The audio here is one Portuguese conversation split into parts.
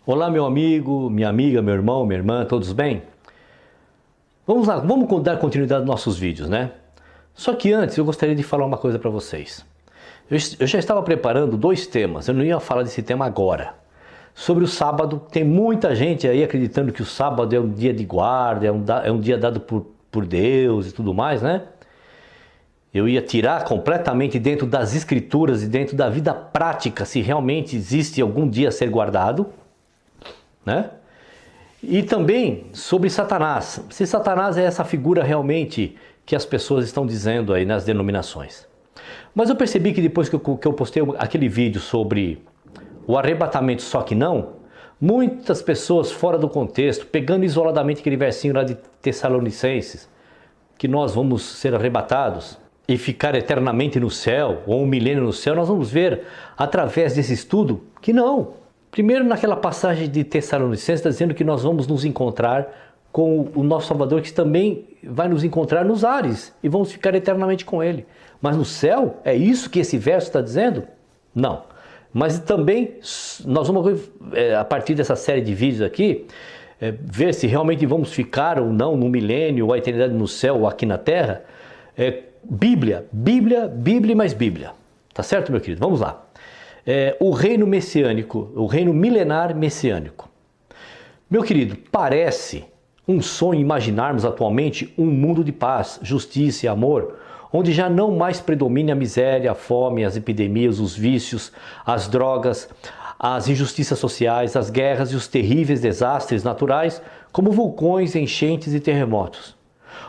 Olá, meu amigo, minha amiga, meu irmão, minha irmã, todos bem? Vamos lá, vamos dar continuidade aos nossos vídeos, né? Só que antes eu gostaria de falar uma coisa para vocês. Eu já estava preparando 2 temas, eu não ia falar desse tema agora. Sobre o sábado, tem muita gente aí acreditando que o sábado é um dia de guarda, é um dia dado por Deus e tudo mais, né? Eu ia tirar completamente dentro das escrituras e dentro da vida prática se realmente existe algum dia a ser guardado, né? E também sobre Satanás. Se Satanás é essa figura realmente que as pessoas estão dizendo aí nas denominações. Mas eu percebi que depois que eu postei aquele vídeo sobre o arrebatamento, só que não, muitas pessoas fora do contexto, pegando isoladamente aquele versinho lá de Tessalonicenses, que nós vamos ser arrebatados e ficar eternamente no céu, ou um milênio no céu, nós vamos ver através desse estudo que não. Primeiro, naquela passagem de Tessalonicenses, está dizendo que nós vamos nos encontrar com o nosso Salvador, que também vai nos encontrar nos ares e vamos ficar eternamente com Ele. Mas no céu, é isso que esse verso está dizendo? Não. Mas também, nós vamos, a partir dessa série de vídeos aqui, ver se realmente vamos ficar ou não no milênio, ou a eternidade no céu ou aqui na terra. Bíblia e mais Bíblia. Tá certo, meu querido? Vamos lá. O reino messiânico, o reino milenar messiânico. Meu querido, parece um sonho imaginarmos atualmente um mundo de paz, justiça e amor, onde já não mais predomine a miséria, a fome, as epidemias, os vícios, as drogas, as injustiças sociais, as guerras e os terríveis desastres naturais, como vulcões, enchentes e terremotos.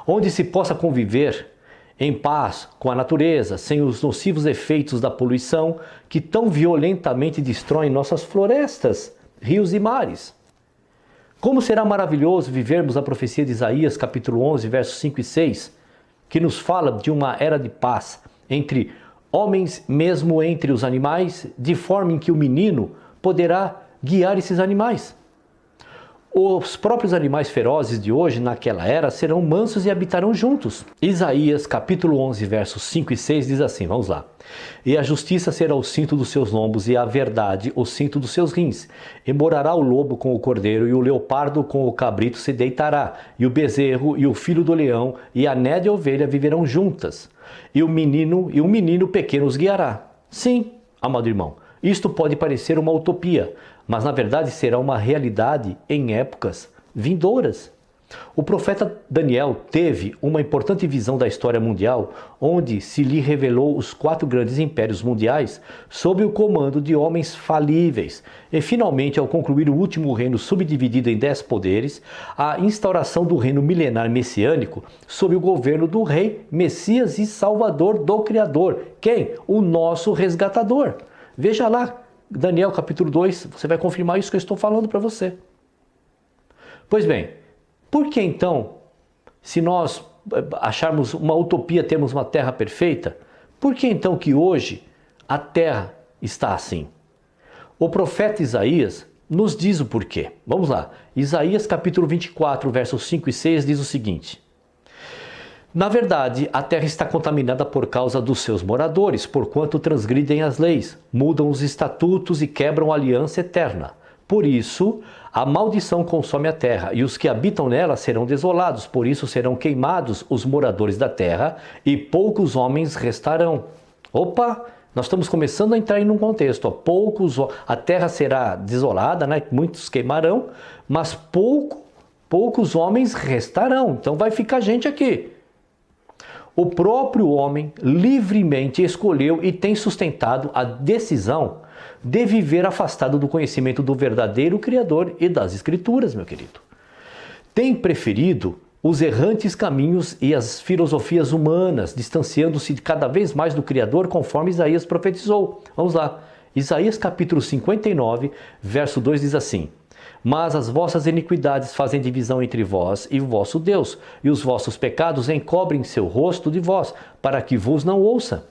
Onde se possa conviver em paz com a natureza, sem os nocivos efeitos da poluição que tão violentamente destroem nossas florestas, rios e mares. Como será maravilhoso vivermos a profecia de Isaías, capítulo 11, versos 5 e 6, que nos fala de uma era de paz entre homens, mesmo entre os animais, de forma em que o menino poderá guiar esses animais. Os próprios animais ferozes de hoje, naquela era, serão mansos e habitarão juntos. Isaías, capítulo 11, versos 5 e 6 diz assim, vamos lá. E a justiça será o cinto dos seus lombos e a verdade o cinto dos seus rins. E morará o lobo com o cordeiro e o leopardo com o cabrito se deitará. E o bezerro e o filho do leão e a nédia ovelha viverão juntas. E um menino pequeno os guiará. Sim, amado irmão, isto pode parecer uma utopia, mas na verdade será uma realidade em épocas vindouras. O profeta Daniel teve uma importante visão da história mundial, onde se lhe revelou os 4 grandes impérios mundiais sob o comando de homens falíveis. E finalmente, ao concluir o último reino subdividido em 10 poderes, a instauração do reino milenar messiânico sob o governo do rei, Messias e Salvador do Criador. Quem? O nosso resgatador. Veja lá, Daniel capítulo 2, você vai confirmar isso que eu estou falando para você. Pois bem, por que então, se nós acharmos uma utopia, termos uma terra perfeita, por que então que hoje a terra está assim? O profeta Isaías nos diz o porquê. Vamos lá, Isaías capítulo 24, versos 5 e 6 diz o seguinte. Na verdade, a terra está contaminada por causa dos seus moradores, porquanto transgridem as leis, mudam os estatutos e quebram a aliança eterna. Por isso, a maldição consome a terra, e os que habitam nela serão desolados, por isso serão queimados os moradores da terra, e poucos homens restarão. Opa! Nós estamos começando a entrar em um contexto. A terra será desolada, né? Muitos queimarão, mas poucos homens restarão. Então vai ficar gente aqui. O próprio homem livremente escolheu e tem sustentado a decisão de viver afastado do conhecimento do verdadeiro Criador e das Escrituras, meu querido. Tem preferido os errantes caminhos e as filosofias humanas, distanciando-se cada vez mais do Criador, conforme Isaías profetizou. Vamos lá. Isaías capítulo 59, verso 2 diz assim: Mas as vossas iniquidades fazem divisão entre vós e o vosso Deus, e os vossos pecados encobrem seu rosto de vós, para que vos não ouça.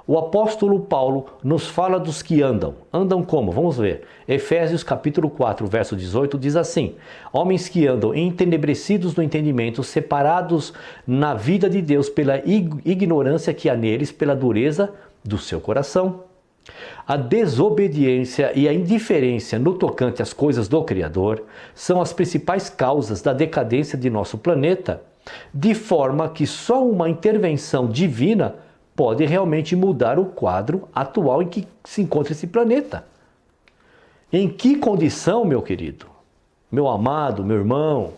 o apóstolo Paulo nos fala dos que andam. Andam como? Vamos ver. Efésios capítulo 4, verso 18 diz assim: homens que andam entenebrecidos no entendimento, separados na vida de Deus pela ignorância que há neles, pela dureza do seu coração. A desobediência e a indiferença no tocante às coisas do Criador são as principais causas da decadência de nosso planeta, de forma que só uma intervenção divina pode realmente mudar o quadro atual em que se encontra esse planeta. Em que condição, meu querido, meu amado, meu irmão,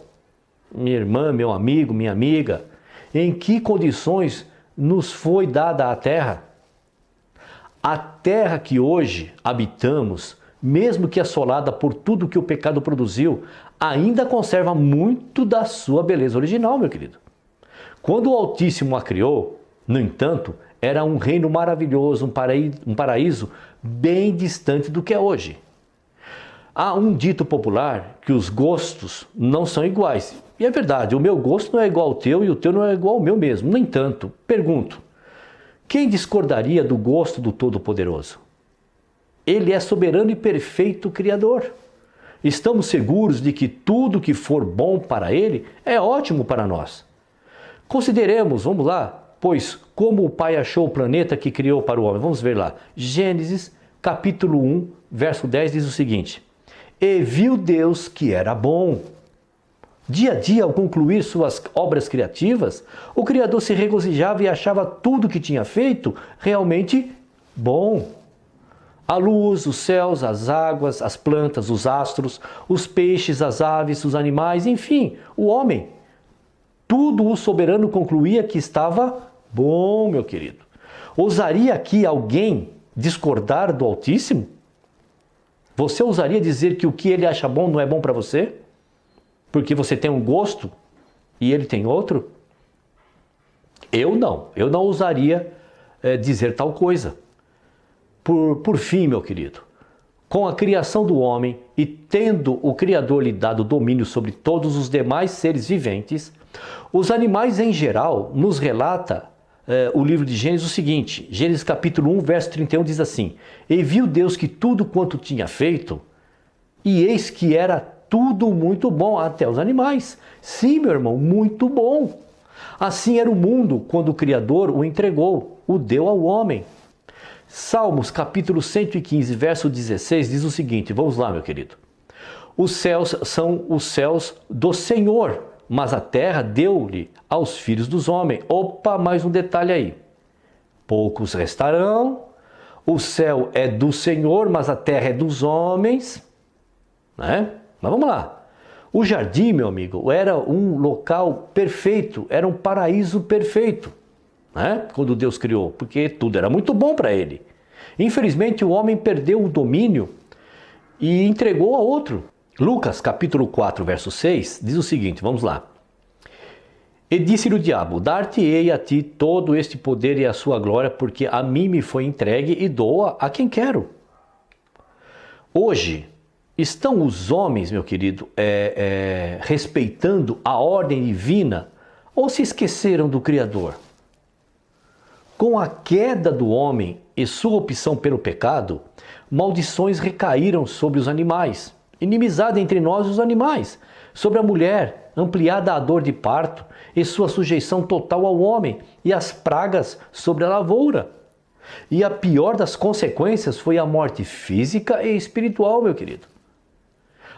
minha irmã, meu amigo, minha amiga, em que condições nos foi dada a Terra? A terra que hoje habitamos, mesmo que assolada por tudo que o pecado produziu, ainda conserva muito da sua beleza original, meu querido. Quando o Altíssimo a criou, no entanto, era um reino maravilhoso, um paraíso bem distante do que é hoje. Há um dito popular que os gostos não são iguais. E é verdade, o meu gosto não é igual ao teu e o teu não é igual ao meu mesmo. No entanto, pergunto, quem discordaria do gosto do Todo-Poderoso? Ele é soberano e perfeito Criador. Estamos seguros de que tudo que for bom para Ele é ótimo para nós. Consideremos, vamos lá, pois como o Pai achou o planeta que criou para o homem. Vamos ver lá. Gênesis capítulo 1, verso 10 diz o seguinte: e viu Deus que era bom. Dia a dia, ao concluir suas obras criativas, o Criador se regozijava e achava tudo que tinha feito realmente bom. A luz, os céus, as águas, as plantas, os astros, os peixes, as aves, os animais, enfim, o homem. Tudo o soberano concluía que estava bom, meu querido. Ousaria aqui alguém discordar do Altíssimo? Você ousaria dizer que o que ele acha bom não é bom para você? Porque você tem um gosto e ele tem outro? Eu não ousaria dizer tal coisa. Por fim, meu querido, com a criação do homem e tendo o Criador lhe dado domínio sobre todos os demais seres viventes, os animais em geral nos relata o livro de Gênesis o seguinte: Gênesis capítulo 1, verso 31 diz assim: e viu Deus que tudo quanto tinha feito, e eis que era tudo muito bom, até os animais. Sim, meu irmão, muito bom. Assim era o mundo quando o Criador o entregou, o deu ao homem. Salmos capítulo 115, verso 16 diz o seguinte, vamos lá, meu querido. Os céus são os céus do Senhor, mas a terra deu-lhe aos filhos dos homens. Opa, mais um detalhe aí. Poucos restarão, o céu é do Senhor, mas a terra é dos homens, né? Mas vamos lá. O jardim, meu amigo, era um local perfeito, era um paraíso perfeito, né? Quando Deus criou, porque tudo era muito bom para ele. Infelizmente, o homem perdeu o domínio e entregou a outro. Lucas, capítulo 4, verso 6, diz o seguinte, vamos lá. E disse-lhe o diabo: dar-te-ei a ti todo este poder e a sua glória, porque a mim me foi entregue e dou a quem quero. Hoje, estão os homens, meu querido, respeitando a ordem divina ou se esqueceram do Criador? Com a queda do homem e sua opção pelo pecado, maldições recaíram sobre os animais, inimizade entre nós e os animais, sobre a mulher, ampliada a dor de parto e sua sujeição total ao homem, e as pragas sobre a lavoura. E a pior das consequências foi a morte física e espiritual, meu querido.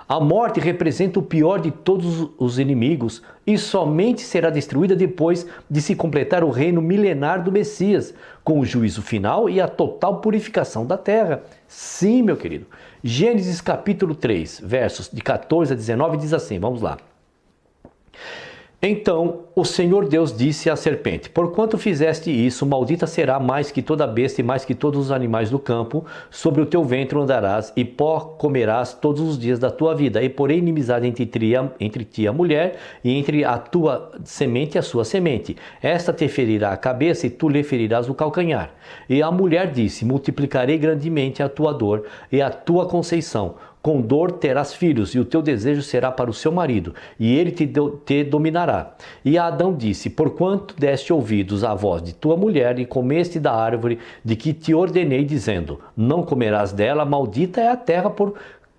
A morte representa o pior de todos os inimigos e somente será destruída depois de se completar o reino milenar do Messias, com o juízo final e a total purificação da terra. Sim, meu querido. Gênesis capítulo 3, versos de 14 a 19 diz assim, vamos lá. Então o Senhor Deus disse à serpente: porquanto fizeste isso, maldita será mais que toda besta e mais que todos os animais do campo, sobre o teu ventre andarás e pó comerás todos os dias da tua vida, e porém inimizade entre ti e a mulher, e entre a tua semente e a sua semente. Esta te ferirá a cabeça e tu lhe ferirás o calcanhar. E a mulher disse: multiplicarei grandemente a tua dor e a tua conceição. Com dor terás filhos, e o teu desejo será para o seu marido, e ele te dominará. E Adão disse: porquanto deste ouvidos à voz de tua mulher, e comeste da árvore de que te ordenei, dizendo: não comerás dela, maldita é a terra por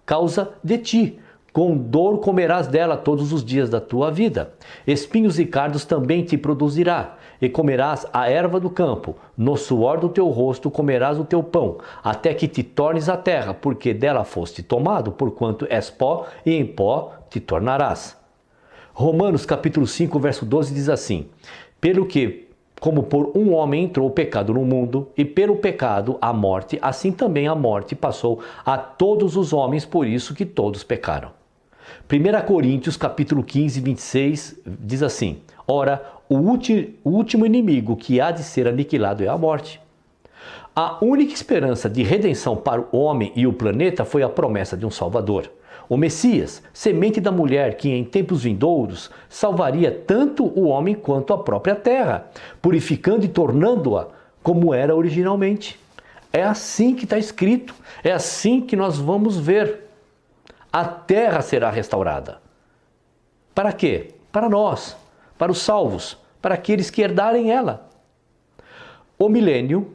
causa de ti. Com dor comerás dela todos os dias da tua vida. Espinhos e cardos também te produzirá, e comerás a erva do campo. No suor do teu rosto comerás o teu pão, até que te tornes a terra, porque dela foste tomado, porquanto és pó, e em pó te tornarás. Romanos capítulo 5, verso 12 diz assim: pelo que, como por um homem entrou o pecado no mundo, e pelo pecado a morte, assim também a morte passou a todos os homens, por isso que todos pecaram. 1 Coríntios capítulo 15, 26 diz assim: ora, o último inimigo que há de ser aniquilado é a morte. A única esperança de redenção para o homem e o planeta foi a promessa de um Salvador. O Messias, semente da mulher, que em tempos vindouros salvaria tanto o homem quanto a própria terra, purificando e tornando-a como era originalmente. É assim que está escrito, é assim que nós vamos ver. A terra será restaurada. Para quê? Para nós, para os salvos, para aqueles que herdarem ela. O milênio,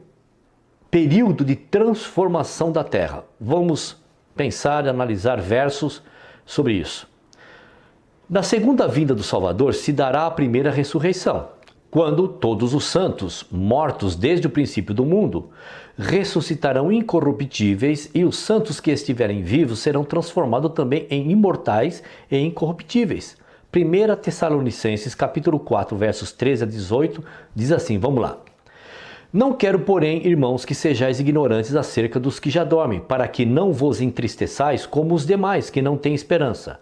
período de transformação da terra. Vamos pensar e analisar versos sobre isso. Na segunda vinda do Salvador se dará a primeira ressurreição, quando todos os santos, mortos desde o princípio do mundo, ressuscitarão incorruptíveis, e os santos que estiverem vivos serão transformados também em imortais e incorruptíveis. 1 Tessalonicenses capítulo 4, versos 13 a 18, diz assim, vamos lá. Não quero, porém, irmãos, que sejais ignorantes acerca dos que já dormem, para que não vos entristeçais como os demais, que não têm esperança.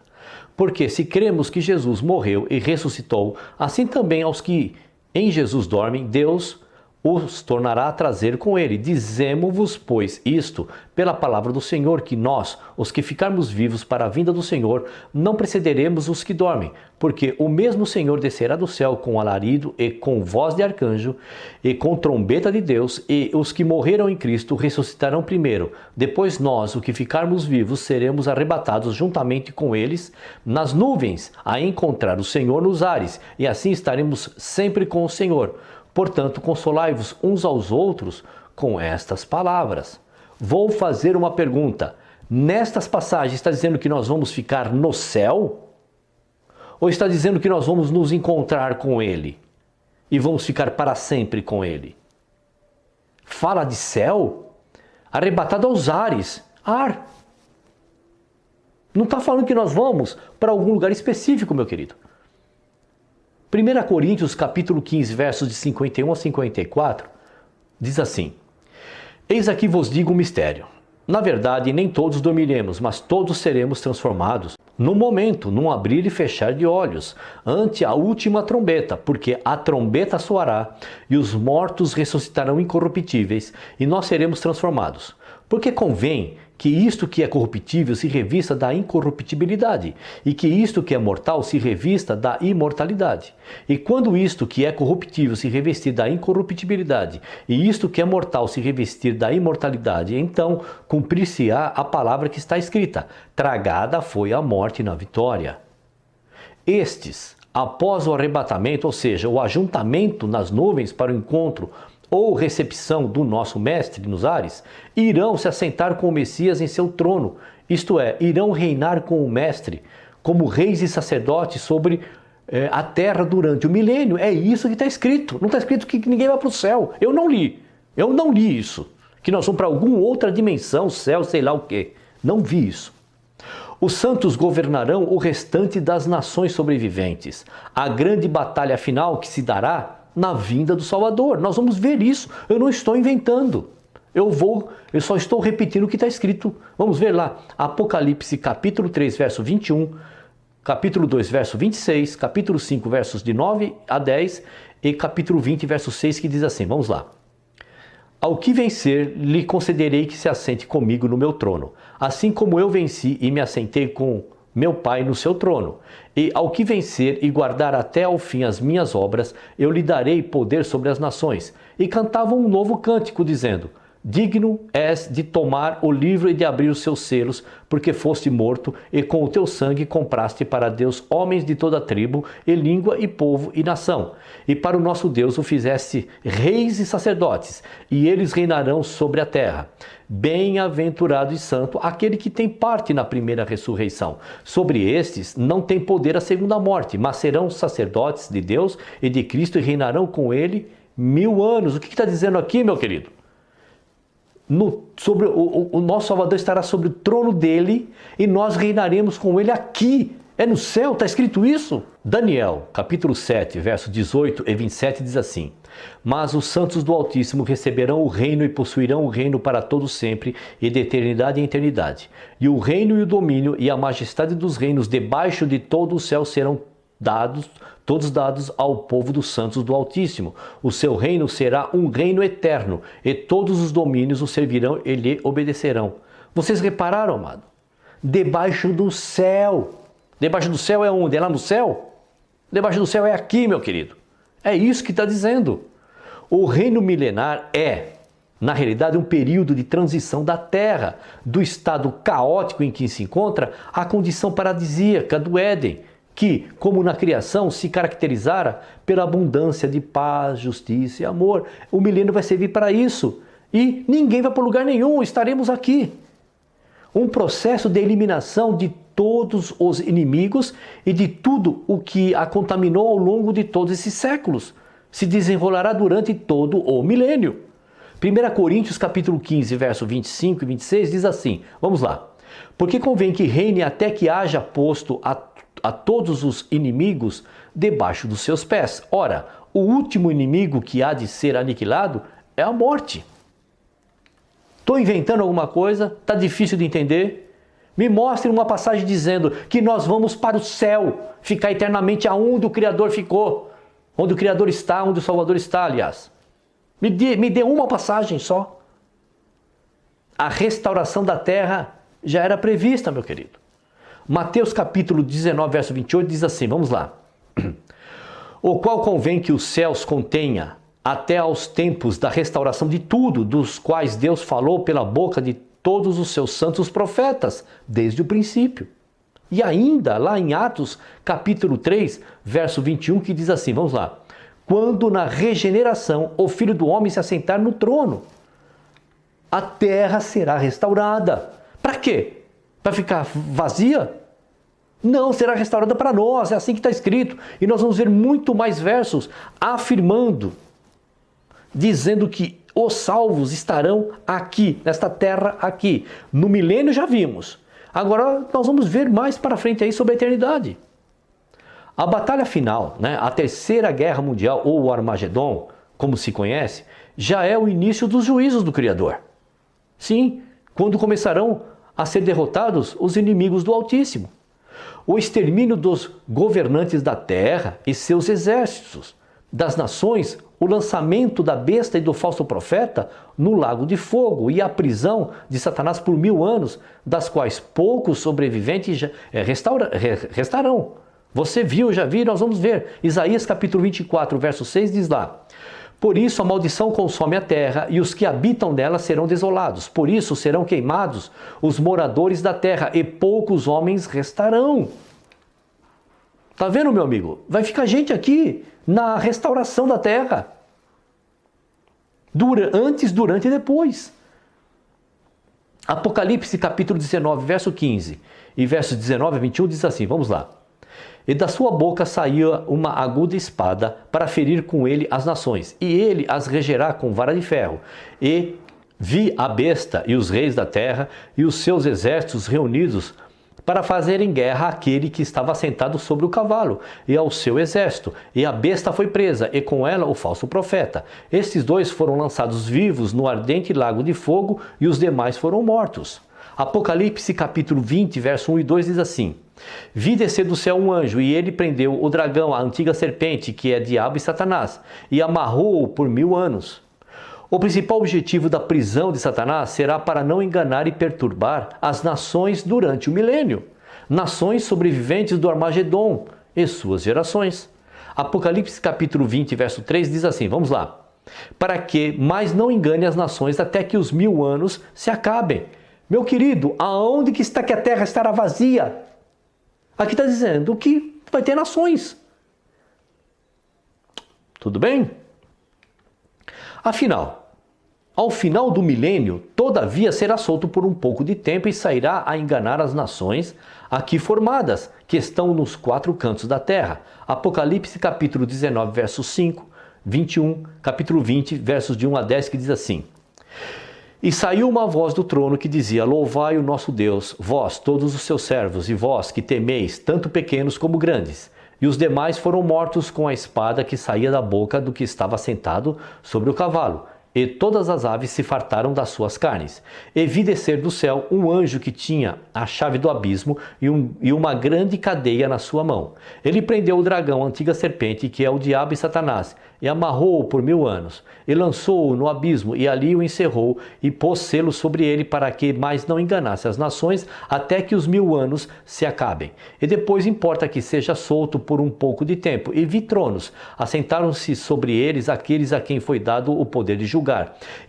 Porque se cremos que Jesus morreu e ressuscitou, assim também aos que em Jesus dormem, Deus os tornará a trazer com ele. Dizemo-vos, pois, isto pela palavra do Senhor, que nós, os que ficarmos vivos para a vinda do Senhor, não precederemos os que dormem, porque o mesmo Senhor descerá do céu com alarido e com voz de arcanjo e com trombeta de Deus, e os que morreram em Cristo ressuscitarão primeiro. Depois nós, os que ficarmos vivos, seremos arrebatados juntamente com eles nas nuvens, a encontrar o Senhor nos ares, e assim estaremos sempre com o Senhor. Portanto, consolai-vos uns aos outros com estas palavras. Vou fazer uma pergunta. Nestas passagens está dizendo que nós vamos ficar no céu? Ou está dizendo que nós vamos nos encontrar com Ele e vamos ficar para sempre com Ele? Fala de céu? Arrebatado aos ares. Ar. Não está falando que nós vamos para algum lugar específico, meu querido. 1 Coríntios capítulo 15, versos de 51 a 54, diz assim: eis aqui vos digo um mistério. Na verdade, nem todos dormiremos, mas todos seremos transformados. No momento, num abrir e fechar de olhos, ante a última trombeta, porque a trombeta soará, e os mortos ressuscitarão incorruptíveis, e nós seremos transformados. Porque convém que isto que é corruptível se revista da incorruptibilidade, e que isto que é mortal se revista da imortalidade. E quando isto que é corruptível se revestir da incorruptibilidade, e isto que é mortal se revestir da imortalidade, então cumprir-se-á a palavra que está escrita: tragada foi a morte na vitória. Estes, após o arrebatamento, ou seja, o ajuntamento nas nuvens para o encontro ou recepção do nosso mestre nos ares, irão se assentar com o Messias em seu trono, isto é, irão reinar com o mestre, como reis e sacerdotes sobre a terra durante o milênio. É isso que está escrito. Não está escrito que ninguém vai para o céu. Eu não li isso. Que nós vamos para alguma outra dimensão, céu, sei lá o quê. Não vi isso. Os santos governarão o restante das nações sobreviventes. A grande batalha final que se dará na vinda do Salvador. Nós vamos ver isso. Eu não estou inventando. Eu só estou repetindo o que está escrito. Vamos ver lá. Apocalipse capítulo 3, verso 21, capítulo 2, verso 26, capítulo 5, versos de 9 a 10 e capítulo 20, verso 6, que diz assim. Vamos lá. Ao que vencer, lhe concederei que se assente comigo no meu trono, assim como eu venci e me assentei com meu Pai no seu trono. E ao que vencer e guardar até ao fim as minhas obras, eu lhe darei poder sobre as nações. E cantavam um novo cântico, dizendo: digno és de tomar o livro e de abrir os seus selos, porque foste morto, e com o teu sangue compraste para Deus homens de toda tribo, e língua, e povo, e nação. E para o nosso Deus o fizeste reis e sacerdotes, e eles reinarão sobre a terra. Bem-aventurado e santo aquele que tem parte na primeira ressurreição. Sobre estes não tem poder a segunda morte, mas serão sacerdotes de Deus e de Cristo, e reinarão com ele 1000 anos. O que está dizendo aqui, meu querido? O nosso Salvador estará sobre o trono dele e nós reinaremos com ele aqui. É no céu, está escrito isso? Daniel, capítulo 7, versos 18 e 27 diz assim: Mas os santos do Altíssimo receberão o reino e possuirão o reino para todo sempre e de eternidade em eternidade. E o reino e o domínio e a majestade dos reinos debaixo de todo o céu serão todos dados ao povo dos santos do Altíssimo. O seu reino será um reino eterno, e todos os domínios o servirão e lhe obedecerão. Vocês repararam, amado? Debaixo do céu. Debaixo do céu é onde? É lá no céu? Debaixo do céu é aqui, meu querido. É isso que está dizendo. O reino milenar é, na realidade, um período de transição da Terra, do estado caótico em que se encontra, à condição paradisíaca do Éden, que, como na criação, se caracterizara pela abundância de paz, justiça e amor. O milênio vai servir para isso. E ninguém vai para lugar nenhum, estaremos aqui. Um processo de eliminação de todos os inimigos e de tudo o que a contaminou ao longo de todos esses séculos. Se desenrolará durante todo o milênio. 1 Coríntios capítulo 15, verso 25 e 26 diz assim, vamos lá. Porque convém que reine até que haja posto a todos os inimigos debaixo dos seus pés. Ora, o último inimigo que há de ser aniquilado é a morte. Estou inventando alguma coisa? Está difícil de entender? Me mostre uma passagem dizendo que nós vamos para o céu, ficar eternamente aonde o Criador ficou, onde o Criador está, onde o Salvador está, aliás. Me dê uma passagem só. A restauração da terra já era prevista, meu querido. Mateus capítulo 19, verso 28 diz assim, vamos lá. O qual convém que os céus contenha até aos tempos da restauração de tudo, dos quais Deus falou pela boca de todos os seus santos profetas, desde o princípio. E ainda, lá em Atos capítulo 3, verso 21, que diz assim, vamos lá. Quando na regeneração o Filho do Homem se assentar no trono, a terra será restaurada. Para quê? Para ficar vazia? Não, será restaurada para nós, é assim que está escrito. E nós vamos ver muito mais versos afirmando, dizendo que os salvos estarão aqui, nesta terra aqui. No milênio já vimos. Agora nós vamos ver mais para frente aí sobre a eternidade. A batalha final, a terceira guerra mundial, ou o Armagedon, como se conhece, já é o início dos juízos do Criador. Sim, quando começarão a ser derrotados os inimigos do Altíssimo. O extermínio dos governantes da terra e seus exércitos, das nações, o lançamento da besta e do falso profeta no lago de fogo e a prisão de Satanás por 1000 anos, das quais poucos sobreviventes restarão. Você viu, já viu, nós vamos ver. Isaías capítulo 24, verso 6 diz lá: Por isso a maldição consome a terra e os que habitam nela serão desolados. Por isso serão queimados os moradores da terra e poucos homens restarão. Tá vendo, meu amigo? Vai ficar gente aqui na restauração da terra. Antes, durante e depois. Apocalipse capítulo 19, verso 15 e versos 19 a 21 diz assim, vamos lá. E da sua boca saía uma aguda espada para ferir com ele as nações, e ele as regerá com vara de ferro. E vi a besta e os reis da terra e os seus exércitos reunidos para fazerem guerra àquele que estava sentado sobre o cavalo e ao seu exército. E a besta foi presa, e com ela o falso profeta. Estes dois foram lançados vivos no ardente lago de fogo, e os demais foram mortos. Apocalipse capítulo 20, verso 1 e 2 diz assim: Vi descer do céu um anjo, e ele prendeu o dragão, a antiga serpente, que é diabo e Satanás, e amarrou-o por 1000 anos. O principal objetivo da prisão de Satanás será para não enganar e perturbar as nações durante o milênio, nações sobreviventes do Armagedon e suas gerações. Apocalipse capítulo 20, verso 3 diz assim, vamos lá. para que mais não engane as nações até que os 1000 anos se acabem. Meu querido, aonde que está que a terra estará vazia? Aqui está dizendo que vai ter nações. Tudo bem? Afinal, ao final do milênio, todavia será solto por um pouco de tempo e sairá a enganar as nações aqui formadas, que estão nos 4 cantos da terra. Apocalipse capítulo 19, verso 5, 21, capítulo 20, versos de 1 a 10, que diz assim: E saiu uma voz do trono que dizia: Louvai o nosso Deus, vós, todos os seus servos, e vós que temeis, tanto pequenos como grandes. E os demais foram mortos com a espada que saía da boca do que estava sentado sobre o cavalo. E todas as aves se fartaram das suas carnes. E vi descer do céu um anjo que tinha a chave do abismo e uma grande cadeia na sua mão. Ele prendeu o dragão, a antiga serpente, que é o diabo e Satanás, e amarrou-o por 1000 anos, e lançou-o no abismo, e ali o encerrou, e pôs selo sobre ele, para que mais não enganasse as nações, até que os 1000 anos se acabem. E depois importa que seja solto por um pouco de tempo. E vi tronos, assentaram-se sobre eles aqueles a quem foi dado o poder de julgar.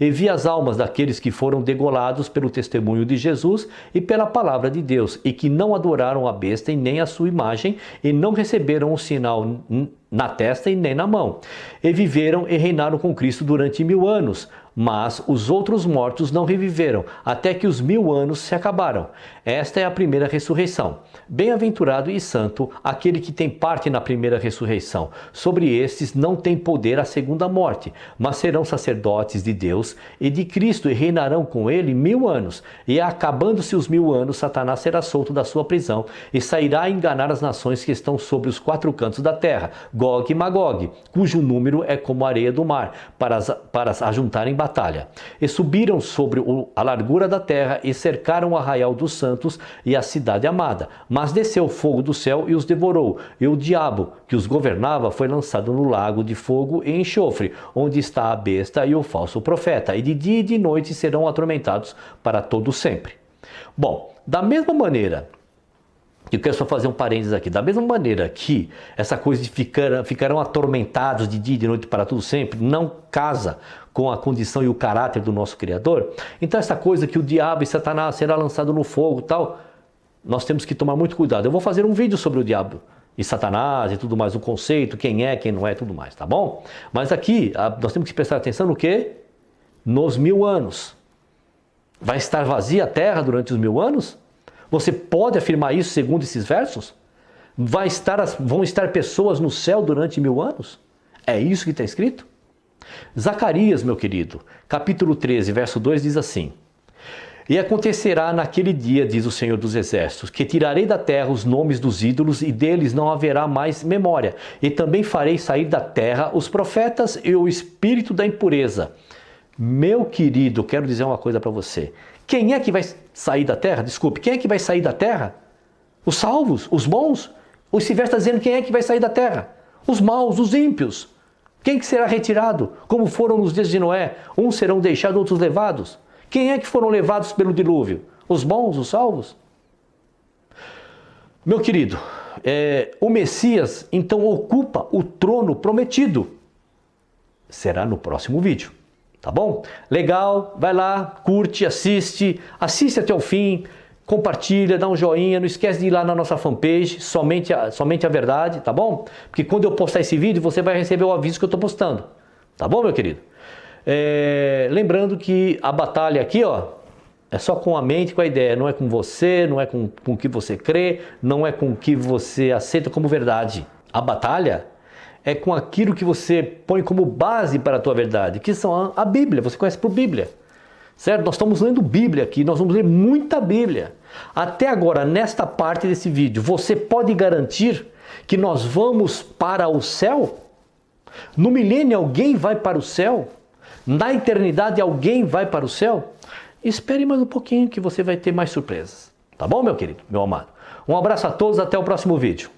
E vi as almas daqueles que foram degolados pelo testemunho de Jesus e pela palavra de Deus, e que não adoraram a besta e nem a sua imagem, e não receberam o sinal na testa e nem na mão. E viveram e reinaram com Cristo durante 1000 anos. Mas os outros mortos não reviveram, até que os 1000 anos se acabaram. Esta é a primeira ressurreição. Bem-aventurado e santo aquele que tem parte na primeira ressurreição. Sobre estes não tem poder a segunda morte, mas serão sacerdotes de Deus e de Cristo, e reinarão com ele 1000 anos. E acabando-se os 1000 anos, Satanás será solto da sua prisão, e sairá a enganar as nações que estão sobre os 4 cantos da terra, Gog e Magog, cujo número é como a areia do mar, para as ajuntarem batalha. E subiram sobre a largura da terra e cercaram o arraial dos santos e a cidade amada. Mas desceu fogo do céu e os devorou. E o diabo que os governava foi lançado no lago de fogo e enxofre, onde está a besta e o falso profeta. E de dia e de noite serão atormentados para todo sempre. Bom, da mesma maneira, eu quero só fazer um parênteses aqui. Da mesma maneira que essa coisa de ficarão atormentados de dia e de noite para tudo sempre, não casa com a condição e o caráter do nosso Criador. Então essa coisa que o diabo e Satanás será lançado no fogo e tal, nós temos que tomar muito cuidado. Eu vou fazer um vídeo sobre o diabo e Satanás e tudo mais, o conceito, quem é, quem não é, tudo mais, tá bom? Mas aqui nós temos que prestar atenção no quê? Nos 1000 anos. Vai estar vazia a terra durante os 1000 anos? Você pode afirmar isso segundo esses versos? Vão estar pessoas no céu durante 1000 anos? É isso que está escrito? Zacarias, meu querido, capítulo 13, verso 2 diz assim: E acontecerá naquele dia, diz o Senhor dos Exércitos, que tirarei da terra os nomes dos ídolos e deles não haverá mais memória. E também farei sair da terra os profetas e o espírito da impureza. Meu querido, quero dizer uma coisa para você. Quem é que vai sair da terra? Desculpe, quem é que vai sair da terra? Os salvos, os bons? Esse verso está dizendo quem é que vai sair da terra? Os maus, os ímpios. Quem que será retirado? Como foram nos dias de Noé? Uns serão deixados, outros levados. Quem é que foram levados pelo dilúvio? Os bons, os salvos? Meu querido, o Messias então ocupa o trono prometido. Será no próximo vídeo. Tá bom? Legal, vai lá, curte, assiste até o fim, compartilha, dá um joinha, não esquece de ir lá na nossa fanpage, somente a verdade, tá bom? Porque quando eu postar esse vídeo, você vai receber o aviso que eu estou postando, tá bom, meu querido? Lembrando que a batalha aqui, ó, é só com a mente, com a ideia, não é com você, não é com o que você crê, não é com o que você aceita como verdade. A batalha é com aquilo que você põe como base para a tua verdade, que são a Bíblia, você conhece por Bíblia, certo? Nós estamos lendo Bíblia aqui, nós vamos ler muita Bíblia. Até agora, nesta parte desse vídeo, você pode garantir que nós vamos para o céu? No milênio alguém vai para o céu? Na eternidade alguém vai para o céu? Espere mais um pouquinho que você vai ter mais surpresas. Tá bom, meu querido, meu amado? Um abraço a todos, até o próximo vídeo.